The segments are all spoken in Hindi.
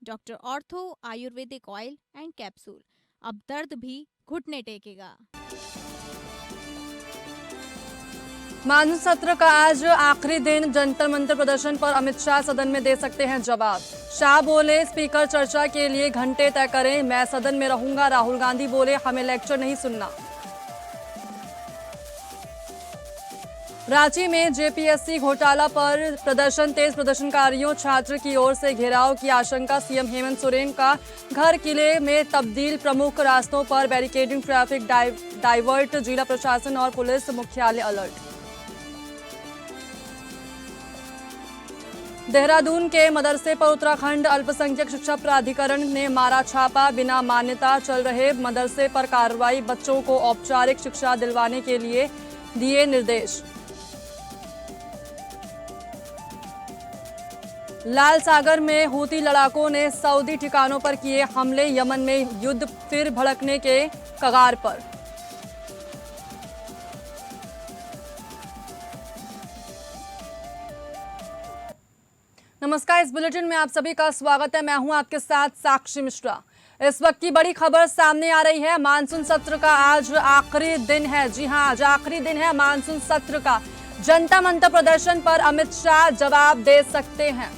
Doctor ortho Ayurvedic oil and capsule. अब दर्द भी घुटने टेकेगा। मानसून सत्र का आज आखिरी दिन, जंतर मंतर प्रदर्शन पर अमित शाह सदन में दे सकते हैं जवाब। शाह बोले, स्पीकर चर्चा के लिए घंटे तय करें, मैं सदन में रहूंगा। राहुल गांधी बोले, हमें लेक्चर नहीं सुनना। रांची में जेपीएससी घोटाला पर प्रदर्शन तेज, प्रदर्शनकारियों छात्र की ओर से घेराव की आशंका। सीएम हेमंत सोरेन का घर किले में तब्दील, प्रमुख रास्तों पर बैरिकेडिंग, ट्रैफिक डाइवर्ट, जिला प्रशासन और पुलिस मुख्यालय अलर्ट। देहरादून के मदरसे पर उत्तराखंड अल्पसंख्यक शिक्षा प्राधिकरण ने मारा छापा, बिना मान्यता चल रहे मदरसे पर कार्रवाई, बच्चों को औपचारिक शिक्षा दिलवाने के लिए दिए निर्देश। लाल सागर में हूती लड़ाकों ने सऊदी ठिकानों पर किए हमले, यमन में युद्ध फिर भड़कने के कगार पर। नमस्कार, इस बुलेटिन में आप सभी का स्वागत है। मैं हूं आपके साथ साक्षी मिश्रा। इस वक्त की बड़ी खबर सामने आ रही है। मानसून सत्र का आज आखिरी दिन है। जी हां, आज आखिरी दिन है मानसून सत्र का। जनता मंतर प्रदर्शन पर अमित शाह जवाब दे सकते हैं।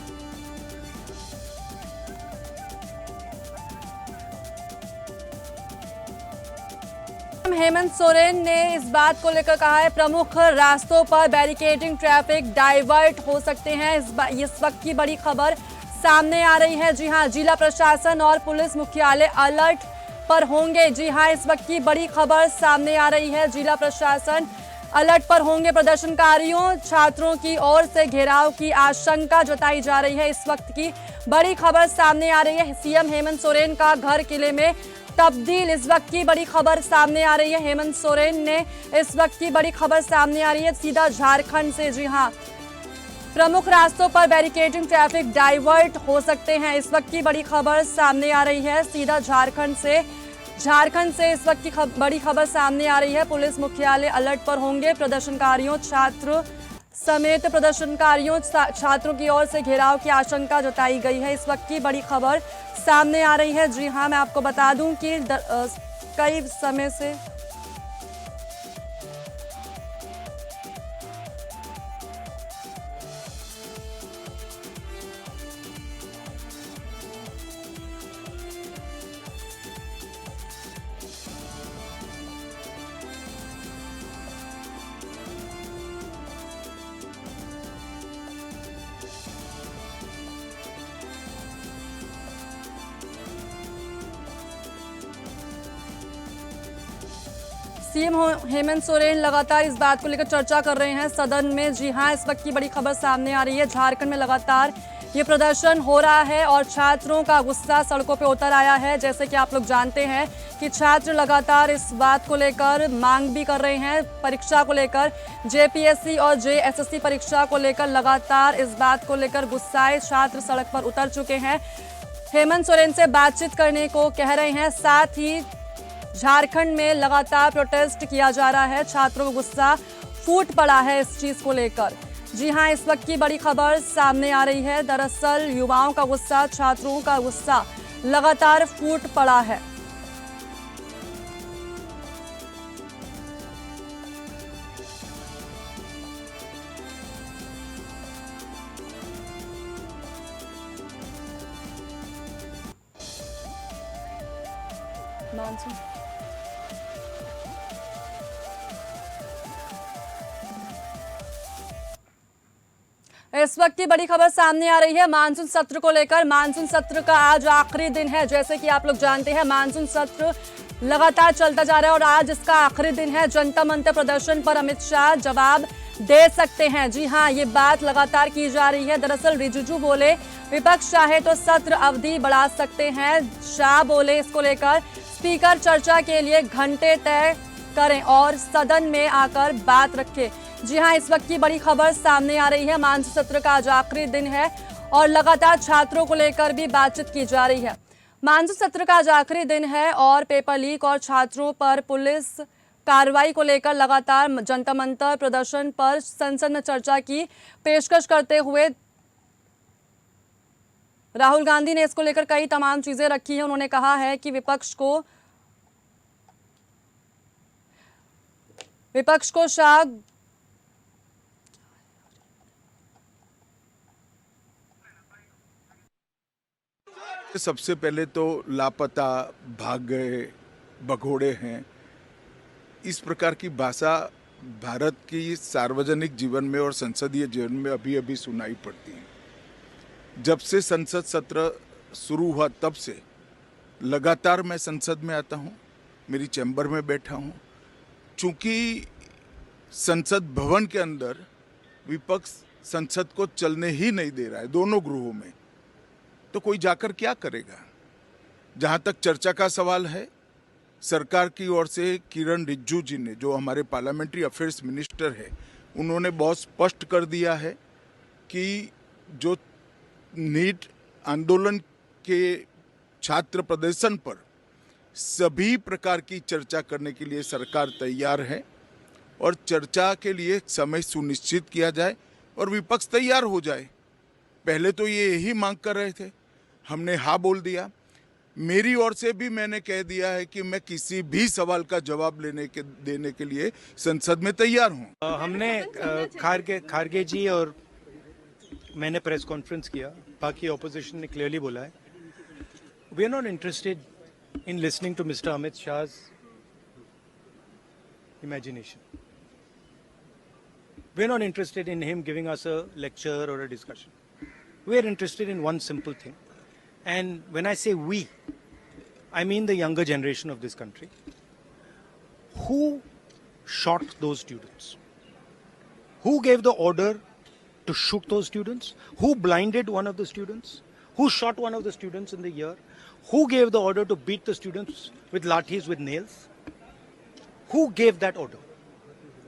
हेमंत सोरेन ने इस बात को लेकर कहा है, प्रमुख रास्तों पर बैरिकेडिंग, ट्रैफिक डाइवर्ट हो सकते हैं। इस वक्त की बड़ी खबर सामने आ रही है। जी हां, जिला प्रशासन और पुलिस मुख्यालय अलर्ट पर होंगे। जी हां, इस वक्त की बड़ी खबर सामने आ रही है। जिला प्रशासन अलर्ट पर होंगे। प्रदर्शनकारियों छात्रों की ओर से घेराव की आशंका जताई जा रही है। इस वक्त की बड़ी खबर सामने आ रही है। सीएम हेमंत सोरेन का घर किले में तब्दील, इस वक्त की बड़ी खबर सामने आ रही है। हेमंत सोरेन ने इस वक्त की बड़ी खबर सामने आ रही है सीधा झारखंड से। जी हां, प्रमुख रास्तों पर बैरिकेडिंग, ट्रैफिक डाइवर्ट हो सकते हैं। इस वक्त की बड़ी खबर सामने आ रही है सीधा झारखंड से। झारखंड से इस वक्त की बड़ी खबर सामने आ रही है। पुलिस मुख्यालय अलर्ट पर होंगे। प्रदर्शनकारियों छात्र समेत प्रदर्शनकारियों छात्रों की ओर से घेराव की आशंका जताई गई है। इस वक्त की बड़ी खबर सामने आ रही है। जी हां, मैं आपको बता दूं कि कई समय से सीएम हेमंत सोरेन लगातार इस बात को लेकर चर्चा कर रहे हैं सदन में। जी हां, इस वक्त की बड़ी खबर सामने आ रही है। झारखंड में लगातार ये प्रदर्शन हो रहा है और छात्रों का गुस्सा सड़कों पे उतर आया है। जैसे कि आप लोग जानते हैं कि छात्र लगातार इस बात को लेकर मांग भी कर रहे हैं, परीक्षा को लेकर, जेपीएससी और जेएसएससी परीक्षा को लेकर लगातार इस बात को लेकर गुस्साए छात्र सड़क पर उतर चुके हैं। हेमंत सोरेन से बातचीत करने को कह रहे हैं। साथ ही झारखंड में लगातार प्रोटेस्ट किया जा रहा है। छात्रों को गुस्सा फूट पड़ा है इस चीज को लेकर। जी हां, इस वक्त की बड़ी खबर सामने आ रही है। दरअसल युवाओं का गुस्सा, छात्रों का गुस्सा लगातार फूट पड़ा है। मानसून इस वक्त की बड़ी खबर सामने आ रही है मानसून सत्र को लेकर। मानसून सत्र का आज आखिरी दिन है। जैसे कि आप लोग जानते हैं, मानसून सत्र लगातार चलता जा रहा है और आज इसका आखिरी दिन है। जनता मंतर प्रदर्शन पर अमित शाह जवाब दे सकते हैं। जी हां, ये बात लगातार की जा रही है। दरअसल रिजिजू बोले, विपक्ष चाहे तो सत्र अवधि बढ़ा सकते हैं। शाह बोले, इसको लेकर स्पीकर चर्चा के लिए घंटे तय करें और सदन में आकर बात रखें। जी हां, इस वक्त की बड़ी खबर सामने आ रही है। मानसून सत्र का आज आखिरी दिन है और लगातार छात्रों को लेकर भी बातचीत की जा रही है। मानसून सत्र का आज आखिरी दिन है और पेपर लीक और छात्रों पर पुलिस कार्रवाई को लेकर लगातार जनता मंतर प्रदर्शन पर संसद में चर्चा की पेशकश करते हुए राहुल गांधी ने इसको लेकर कई तमाम चीजें रखी हैं। उन्होंने कहा है कि विपक्ष को शाह सबसे पहले तो लापता, भाग गए, भगोड़े हैं, इस प्रकार की भाषा भारत की सार्वजनिक जीवन में और संसदीय जीवन में अभी अभी सुनाई पड़ती है। जब से संसद सत्र शुरू हुआ तब से लगातार मैं संसद में आता हूँ, मेरी चैम्बर में बैठा हूँ। चूंकि संसद भवन के अंदर विपक्ष संसद को चलने ही नहीं दे रहा है, दोनों गृहों में, तो कोई जाकर क्या करेगा। जहाँ तक चर्चा का सवाल है, सरकार की ओर से किरण रिजिजू जी ने, जो हमारे पार्लियामेंट्री अफेयर्स मिनिस्टर है, उन्होंने बहुत स्पष्ट कर दिया है कि जो नीट आंदोलन के छात्र प्रदर्शन पर सभी प्रकार की चर्चा करने के लिए सरकार तैयार है और चर्चा के लिए समय सुनिश्चित किया जाए और विपक्ष तैयार हो जाए। पहले तो ये यही मांग कर रहे थे, हमने हाँ बोल दिया। मेरी ओर से भी मैंने कह दिया है कि मैं किसी भी सवाल का जवाब देने के लिए संसद में तैयार हूं। हमने खारगे जी और मैंने प्रेस कॉन्फ्रेंस किया, बाकी ऑपोजिशन ने क्लियरली बोला है, we are not interested in listening to mister Amit Shah's imagination. We are not interested in him giving us a lecture or a discussion. We are interested in one simple thing. And when I say we, I mean the younger generation of this country. Who shot those students? Who gave the order to shoot those students? Who blinded one of the students? Who shot one of the students in the ear? Who gave the order to beat the students with lathis, with nails? Who gave that order?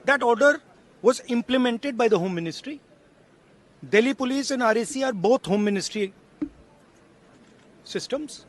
That order was implemented by the Home Ministry. Delhi Police and RAC are both Home Ministry systems.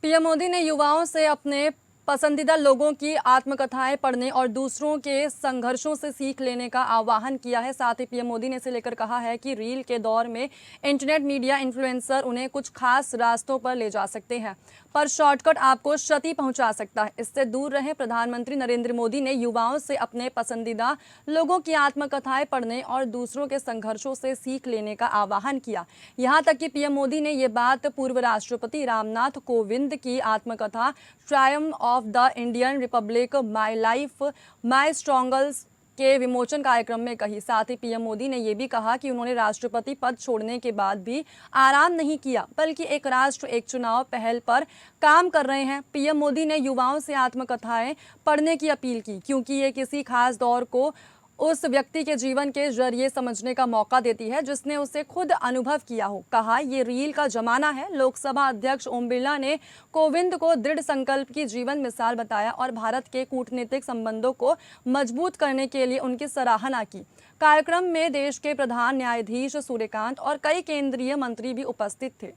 PM Modi ने युवाओं से अपने पसंदीदा लोगों की आत्मकथाएं पढ़ने और दूसरों के संघर्षों से सीख लेने का आह्वान किया है। साथ ही पीएम मोदी ने इसे लेकर कहा है कि रील के दौर में इंटरनेट मीडिया इन्फ्लुएंसर उन्हें कुछ खास रास्तों पर ले जा सकते हैं, पर शॉर्टकट आपको क्षति पहुंचा सकता है। इससे दूर रहें। प्रधानमंत्री नरेंद्र मोदी ने युवाओं से अपने पसंदीदा लोगों की आत्मकथाएं पढ़ने और दूसरों के संघर्षों से सीख लेने का आह्वान किया। यहाँ तक कि पीएम मोदी ने ये बात पूर्व राष्ट्रपति रामनाथ कोविंद की आत्मकथा Triumph of the Indian Republic, my life my struggles के विमोचन कार्यक्रम में कही। साथ ही पीएम मोदी ने यह भी कहा कि उन्होंने राष्ट्रपति पद छोड़ने के बाद भी आराम नहीं किया, बल्कि एक राष्ट्र एक चुनाव पहल पर काम कर रहे हैं। पीएम मोदी ने युवाओं से आत्मकथाएं पढ़ने की अपील की, क्योंकि ये किसी खास दौर को उस व्यक्ति के जीवन के जरिए समझने का मौका देती है जिसने उसे खुद अनुभव किया हो। कहा, ये रील का जमाना है। लोकसभा अध्यक्ष ओम बिरला ने कोविंद को दृढ़ संकल्प की जीवन मिसाल बताया और भारत के कूटनीतिक संबंधों को मजबूत करने के लिए उनकी सराहना की। कार्यक्रम में देश के प्रधान न्यायाधीश सूर्यकांत और कई केंद्रीय मंत्री भी उपस्थित थे।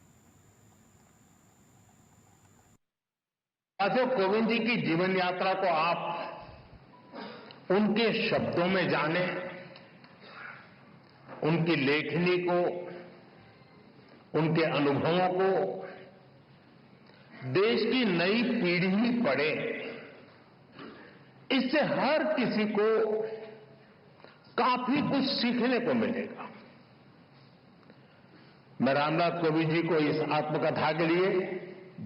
कोविंद जी की जीवन यात्रा को आप उनके शब्दों में जाने, उनकी लेखनी को, उनके अनुभवों को देश की नई पीढ़ी पढ़े। इससे हर किसी को काफी कुछ सीखने को मिलेगा। मैं रामनाथ कोविंद जी को इस आत्मकथा के लिए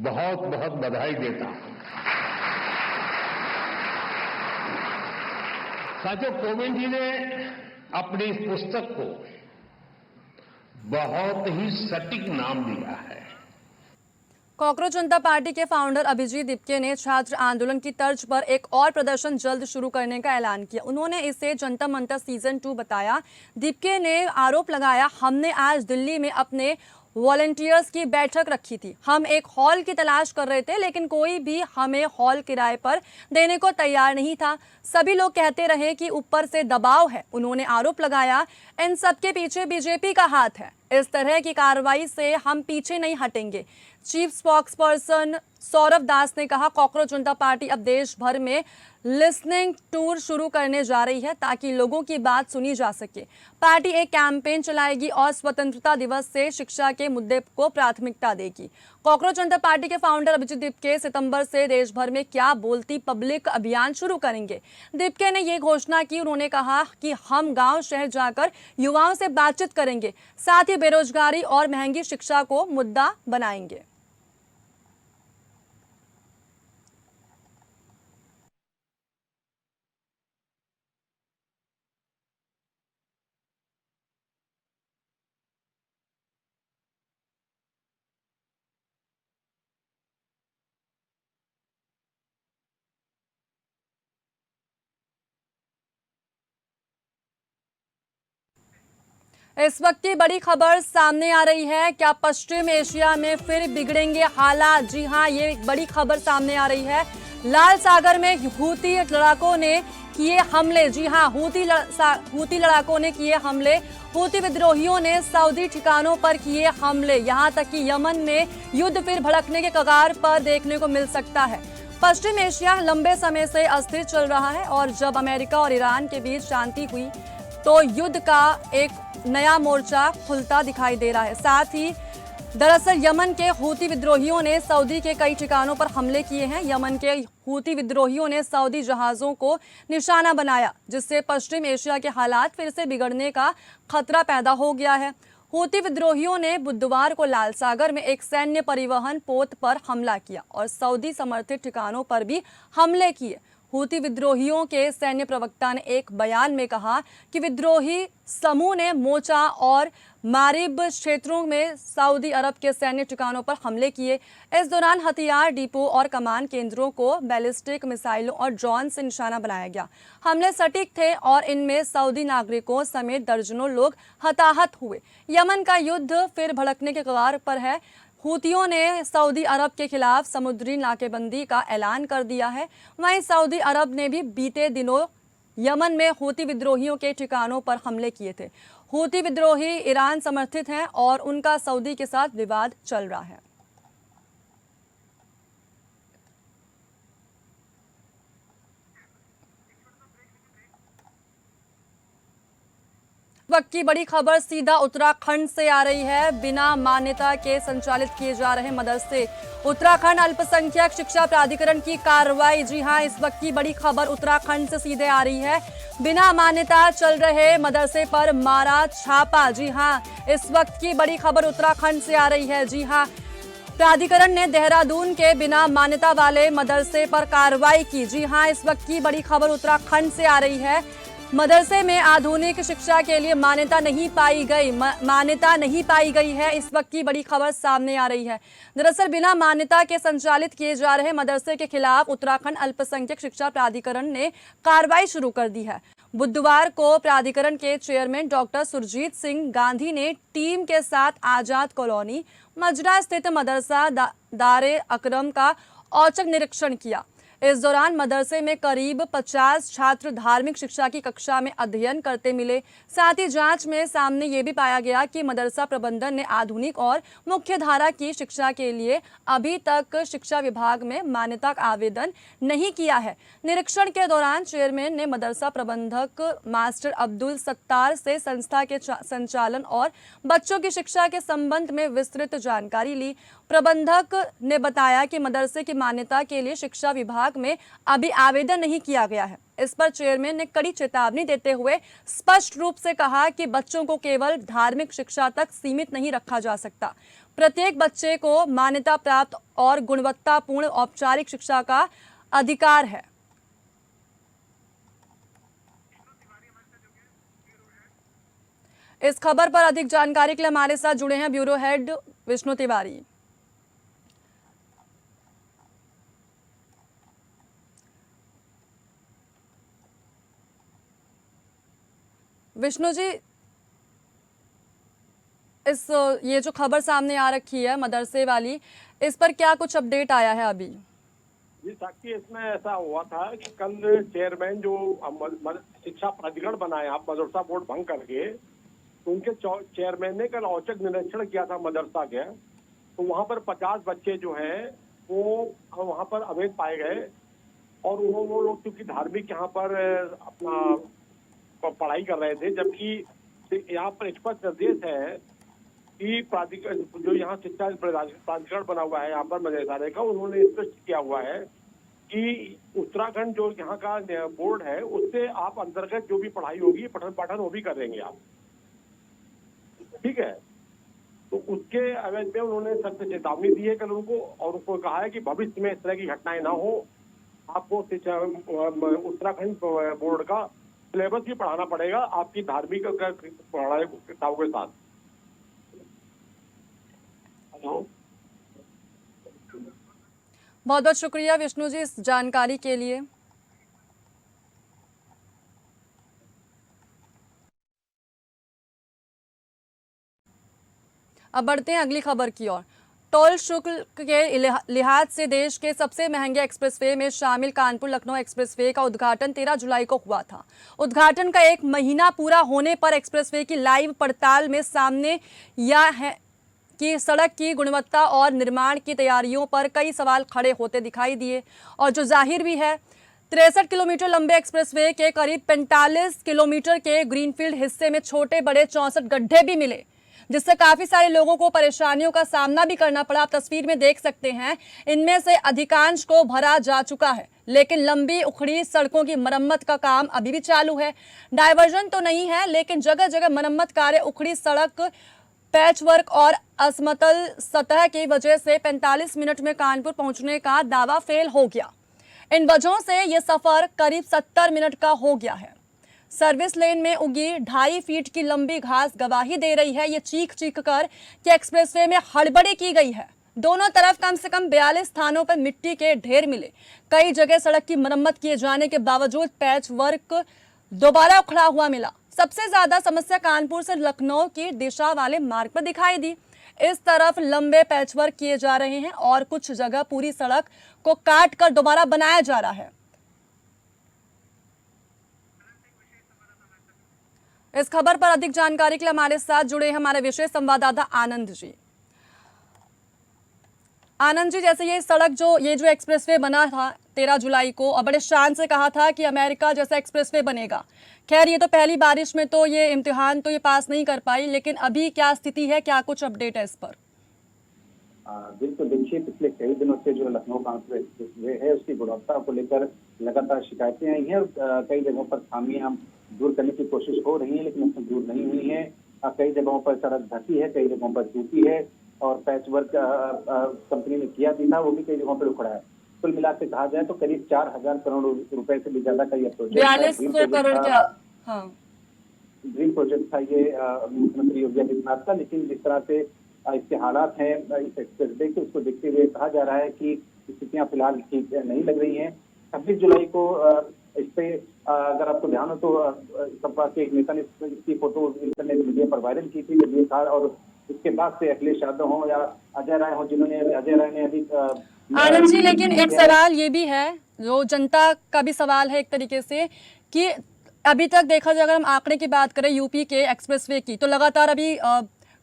बहुत बहुत बधाई देता हूं। साथियों, कोविंद जी ने अपनी इस पुस्तक को बहुत ही सटीक नाम दिया है। कॉकरोच जनता पार्टी के फाउंडर अभिजीत दिपके ने छात्र आंदोलन की तर्ज पर एक और प्रदर्शन जल्द शुरू करने का ऐलान किया। उन्होंने इसे जनता मंतर सीजन 2 बताया। दिपके ने आरोप लगाया, हमने आज दिल्ली में अपने वॉलंटियर्स की बैठक रखी थी। हम एक हॉल की तलाश कर रहे थे, लेकिन कोई भी हमें हॉल किराए पर देने को तैयार नहीं था। सभी लोग कहते रहे कि ऊपर से दबाव है। उन्होंने आरोप लगाया, इन सब के पीछे बीजेपी का हाथ है। इस तरह की कार्रवाई से हम पीछे नहीं हटेंगे। चीफ स्पोक्सपर्सन सौरभ दास ने कहा, कॉकरोच जनता पार्टी अब देश भर में लिसनिंग टूर शुरू करने जा रही है ताकि लोगों की बात सुनी जा सके। पार्टी एक कैंपेन चलाएगी और स्वतंत्रता दिवस से शिक्षा के मुद्दे को प्राथमिकता देगी। कॉकरोच जनता पार्टी के फाउंडर अभिजीत दीपके सितंबर से देश भर में क्या बोलती पब्लिक अभियान शुरू करेंगे। दीपके ने ये घोषणा की। उन्होंने कहा कि हम गांव शहर जाकर युवाओं से बातचीत करेंगे, साथ ही बेरोजगारी और महंगी शिक्षा को मुद्दा बनाएंगे। इस वक्त की बड़ी खबर सामने आ रही है। क्या पश्चिम एशिया में फिर बिगड़ेंगे हालात? जी हां, ये एक बड़ी खबर सामने आ रही है। लाल सागर में हूती लड़ाकों ने किए हमले। जी हां, हूती लड़ाकों ने किए हमले। हूती विद्रोहियों ने सऊदी ठिकानों पर किए हमले। यहां तक कि यमन में युद्ध फिर भड़कने के कगार पर देखने को मिल सकता है। पश्चिम एशिया लंबे समय से अस्थिर चल रहा है और जब अमेरिका और ईरान के बीच शांति हुई तो युद्ध का एक नया मोर्चा खुलता दिखाई दे रहा है। साथ ही दरअसल यमन के हूती विद्रोहियों ने सऊदी के कई ठिकानों पर हमले किए हैं। यमन के हूती विद्रोहियों ने सऊदी जहाजों को निशाना बनाया, जिससे पश्चिम एशिया के हालात फिर से बिगड़ने का खतरा पैदा हो गया है। हूती विद्रोहियों ने बुधवार को लाल सागर में एक सैन्य परिवहन पोत पर हमला किया और सऊदी समर्थित ठिकानों पर भी हमले किए। हूती विद्रोहियों के सैन्य प्रवक्ता ने एक बयान में कहा कि विद्रोही समूह ने मोचा और मारिब क्षेत्रों में सऊदी अरब के सैन्य ठिकानों पर हमले किए। इस दौरान हथियार डिपो और कमान केंद्रों को बैलिस्टिक मिसाइलों और ड्रोन से निशाना बनाया गया। हमले सटीक थे और इनमें सऊदी नागरिकों समेत दर्जनों लोग हताहत हुए। यमन का युद्ध फिर भड़कने के कगार पर है। हूतियों ने सऊदी अरब के खिलाफ समुद्री नाकेबंदी का ऐलान कर दिया है। वहीं सऊदी अरब ने भी बीते दिनों यमन में हूती विद्रोहियों के ठिकानों पर हमले किए थे। हूती विद्रोही ईरान समर्थित हैं और उनका सऊदी के साथ विवाद चल रहा है। वक्त की बड़ी खबर सीधा उत्तराखंड से आ रही है। बिना मान्यता के संचालित किए जा रहे मदरसे, उत्तराखंड अल्पसंख्यक शिक्षा प्राधिकरण की कार्रवाई। जी हां, इस वक्त की बड़ी खबर उत्तराखंड से सीधे आ रही है। बिना मान्यता चल रहे मदरसे पर मारा छापा। जी हां, इस वक्त की बड़ी खबर उत्तराखंड से आ रही है। जी हां, प्राधिकरण ने देहरादून के बिना मान्यता वाले मदरसे पर कार्रवाई की। जी हां, इस वक्त की बड़ी खबर उत्तराखंड से आ रही है। मदरसे में आधुनिक शिक्षा के लिए मान्यता नहीं पाई गई है। इस वक्त की बड़ी खबर सामने आ रही है। दरअसल बिना मान्यता के संचालित किए जा रहे मदरसे के खिलाफ उत्तराखंड अल्पसंख्यक शिक्षा प्राधिकरण ने कार्रवाई शुरू कर दी है। बुधवार को प्राधिकरण के चेयरमैन डॉक्टर सुरजीत सिंह गांधी ने टीम के साथ आजाद कॉलोनी मजरा स्थित मदरसा दारे अकरम का औचक निरीक्षण किया। इस दौरान मदरसे में करीब 50 छात्र धार्मिक शिक्षा की कक्षा में अध्ययन करते मिले। साथ ही जांच में सामने ये भी पाया गया कि मदरसा प्रबंधन ने आधुनिक और मुख्य धारा की शिक्षा के लिए अभी तक शिक्षा विभाग में मान्यता का आवेदन नहीं किया है। निरीक्षण के दौरान चेयरमैन ने मदरसा प्रबंधक मास्टर अब्दुल सत्तार से संस्था के संचालन और बच्चों की शिक्षा के संबंध में विस्तृत जानकारी ली। प्रबंधक ने बताया कि मदरसे की मान्यता के लिए शिक्षा विभाग में अभी आवेदन नहीं किया गया है। इस पर चेयरमैन ने कड़ी चेतावनी देते हुए स्पष्ट रूप से कहा कि बच्चों को केवल धार्मिक शिक्षा तक सीमित नहीं रखा जा सकता। प्रत्येक बच्चे को मान्यता प्राप्त और गुणवत्तापूर्ण औपचारिक शिक्षा का अधिकार है। इस खबर पर अधिक जानकारी के लिए हमारे साथ जुड़े हैं ब्यूरो हेड विष्णु तिवारी। विष्णु जी, ये जो खबर सामने आ रखी है मदरसे वाली, इस पर क्या कुछ अपडेट आया है अभी? जी साक्षी, इसमें ऐसा हुआ था कि कल चेयरमैन जो शिक्षा प्राधिकरण बनाए आप मदरसा बोर्ड भंग करके, तो उनके चेयरमैन ने कल औचक निरीक्षण किया था मदरसा के। तो वहां पर 50 बच्चे जो है वो वहां पर अवैध पाए गए और वो लोग क्योंकि धार्मिक यहाँ पर अपना पढ़ाई कर रहे थे, जबकि यहाँ पर स्पष्ट निर्देश है कि प्राधिकरण जो यहाँ शिक्षा प्राधिकरण बना हुआ है यहाँ पर मदरसाने का, उन्होंने स्पष्ट किया हुआ है कि उत्तराखंड जो यहाँ का बोर्ड है उससे आप अंतर्गत जो भी पढ़ाई होगी पठन पाठन वो भी करेंगे आप, ठीक है। तो उसके अवैध में उन्होंने सख्त चेतावनी दी है कल उनको, और उनको कहा है कि भविष्य में इस तरह की घटनाएं ना हो, आपको उत्तराखंड बोर्ड का सिलेबस भी पढ़ाना पड़ेगा आपकी धार्मिक पढ़ाई किताबों के साथ। बहुत बहुत शुक्रिया विष्णु जी इस जानकारी के लिए। अब बढ़ते हैं अगली खबर की ओर। टोल शुल्क के लिहाज से देश के सबसे महंगे एक्सप्रेसवे में शामिल कानपुर लखनऊ एक्सप्रेसवे का उद्घाटन 13 जुलाई को हुआ था। उद्घाटन का एक महीना पूरा होने पर एक्सप्रेसवे की लाइव पड़ताल में सामने यह है कि सड़क की गुणवत्ता और निर्माण की तैयारियों पर कई सवाल खड़े होते दिखाई दिए, और जो जाहिर भी है 63 किलोमीटर लंबे एक्सप्रेसवे के करीब 45 किलोमीटर के ग्रीनफील्ड हिस्से में छोटे बड़े 64 गड्ढे भी मिले, जिससे काफी सारे लोगों को परेशानियों का सामना भी करना पड़ा। आप तस्वीर में देख सकते हैं, इनमें से अधिकांश को भरा जा चुका है, लेकिन लंबी उखड़ी सड़कों की मरम्मत का काम अभी भी चालू है। डायवर्जन तो नहीं है, लेकिन जगह जगह मरम्मत कार्य, उखड़ी सड़क, पैचवर्क और असमतल सतह की वजह से 45 मिनट में कानपुर पहुंचने का दावा फेल हो गया। इन वजहों से यह सफर करीब 70 मिनट का हो गया है। सर्विस लेन में उगी 2.5 फीट की लंबी घास गवाही दे रही है, ये चीख चीख कर कि एक्सप्रेसवे में हड़बड़ी की गई है। दोनों तरफ कम से कम 42 स्थानों पर मिट्टी के ढेर मिले। कई जगह सड़क की मरम्मत किए जाने के बावजूद पैच वर्क दोबारा उखड़ा हुआ मिला। सबसे ज्यादा समस्या कानपुर से लखनऊ की दिशा वाले मार्ग पर दिखाई दी। इस तरफ लंबे पैचवर्क किए जा रहे हैं और कुछ जगह पूरी सड़क को काट कर दोबारा बनाया जा रहा है। इस खबर पर अधिक जानकारी के लिए हमारे साथ जुड़े हैं हमारे विशेष संवाददाता आनंद जी। आनंद जी, जैसे ये सड़क ये जो एक्सप्रेसवे बना था 13 जुलाई को, और बड़े शान से कहा था कि अमेरिका जैसा एक्सप्रेसवे बनेगा। खैर, ये तो पहली बारिश में तो ये इम्तिहान तो ये पास नहीं कर पाई, लेकिन अभी क्या स्थिति है, क्या कुछ अपडेट है इस पर? बिल्कुल, देखिए पिछले कई दिनों से जो लखनऊ कानपुर एक्सप्रेसवे है उसकी गुणवत्ता को लेकर लगातार शिकायतें आई हैं और कई जगहों पर खामियां दूर करने की कोशिश हो रही है, लेकिन उसमें दूर नहीं हुई है। कई जगहों पर सड़क धसी है, कई जगहों पर टूटी है, और पैच वर्क कंपनी ने किया भी था, वो भी कई जगहों पर उखड़ा है। कुल मिला के कहा जाए तो करीब 4000 करोड़ रुपए से भी ज्यादा का यह प्रोजेक्ट 4200 करोड़ का ड्रीम प्रोजेक्ट था ये मुख्यमंत्री योगी आदित्यनाथ का। लेकिन जिस तरह से इसके हालात हैं इस एक्सप्रेसवे के, उसको देखते हुए कहा जा रहा है कि स्थितियां फिलहाल ठीक नहीं लग रही हैं। 26 जुलाई को इस पे अगर आपको ध्यान हो तो सपा के एक नेता ने इसकी फोटो इंटरनेट मीडिया पर वायरल की थी जब ये था, और इसके बाद से अखिलेश यादव हो या अजय राय हो, जिन्होंने अजय राय ने अभी आनंद जी, लेकिन एक सवाल ये भी है, जो जनता का भी सवाल है एक तरीके से, कि अभी तक देखा जाए, अगर हम आंकड़े की बात करें यूपी के एक्सप्रेसवे की, तो लगातार अभी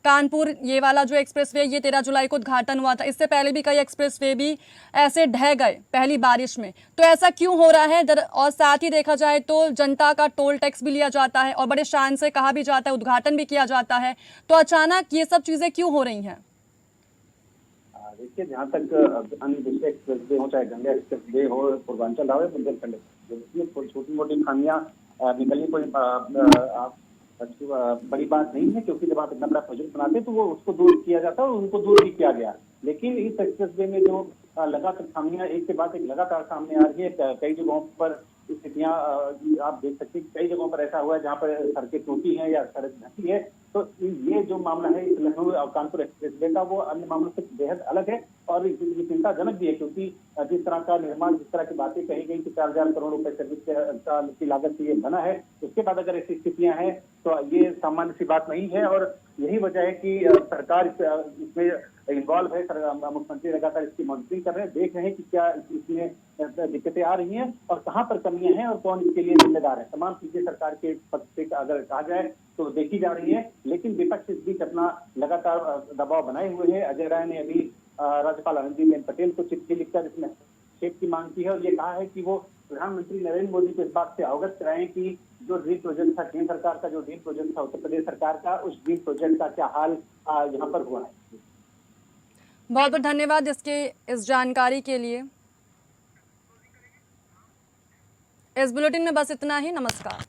कानपुर ये वाला जो एक्सप्रेसवे ये 13 जुलाई को उद्घाटन हुआ था, इससे पहले भी कई एक्सप्रेसवे भी ऐसे ढह गए पहली बारिश में। तो ऐसा क्यों हो रहा है? और साथ ही देखा जाए तो जनता का टोल टैक्स भी लिया जाता है और बड़े शान से कहा भी जाता है, उद्घाटन भी किया जाता है, तो अचानक ये सब चीजें क्यों हो रही हैं? देखिए, जहाँ तक अन्य दूसरे एक्सप्रेसवे हो, चाहे गंगा एक्सप्रेसवे हो, पूर्वांचल हो, बुंदेलखंड एक्सप्रेसवे, छोटी मोटी खामियां निकलनी कोई बड़ी बात नहीं है, क्योंकि जब आप इतना बड़ा प्रोजेक्ट बनाते हैं तो वो उसको दूर किया जाता है और उनको दूर भी किया गया। लेकिन इस एक्सप्रेसवे में जो लगातार खामियां एक के बाद एक लगातार सामने आ रही है, कई जगहों पर स्थितियां आप देख सकते हैं, कई जगहों पर ऐसा हुआ है जहाँ पर सड़कें टूटी हैं या सड़क धसी है। तो ये जो मामला है इस लखनऊ और कानपुर एक्सप्रेसवे का, वो अन्य मामलों से बेहद अलग है और ये चिंताजनक भी है, क्योंकि जिस तरह का निर्माण, जिस तरह की बातें कही गई कि 4000 करोड़ रुपए सर्विस की लागत से ये बना है, उसके बाद अगर ऐसी स्थितियां हैं तो ये सामान्य सी बात नहीं है। और यही वजह है कि सरकार इसमें इन्वॉल्व है। मुख्यमंत्री लगातार इसकी मॉनिटरिंग कर रहे हैं, देख रहे हैं कि क्या इसमें दिक्कतें आ रही हैं और कहाँ पर कमियां हैं और कौन इसके लिए जिम्मेदार है। तमाम चीजें सरकार के पक्ष से अगर कहा जाए तो देखी जा रही है, लेकिन विपक्ष इस बीच अपना लगातार दबाव बनाए हुए है। अजय राय ने अभी राज्यपाल आनंदीबेन पटेल को चिट्ठी लिखकर इसमें हस्तक्षेप की मांग की है और ये कहा है कि वो प्रधानमंत्री नरेंद्र मोदी को इस बात से अवगत कराएं कि जो ड्रीम प्रोजेक्ट था केंद्र सरकार का, जो ड्रीम प्रोजेक्ट था उत्तर प्रदेश सरकार का, उस ड्रीम प्रोजेक्ट का क्या हाल यहाँ पर हुआ है। बहुत बहुत धन्यवाद इस जानकारी के लिए। इस बुलेटिन में बस इतना ही। नमस्कार।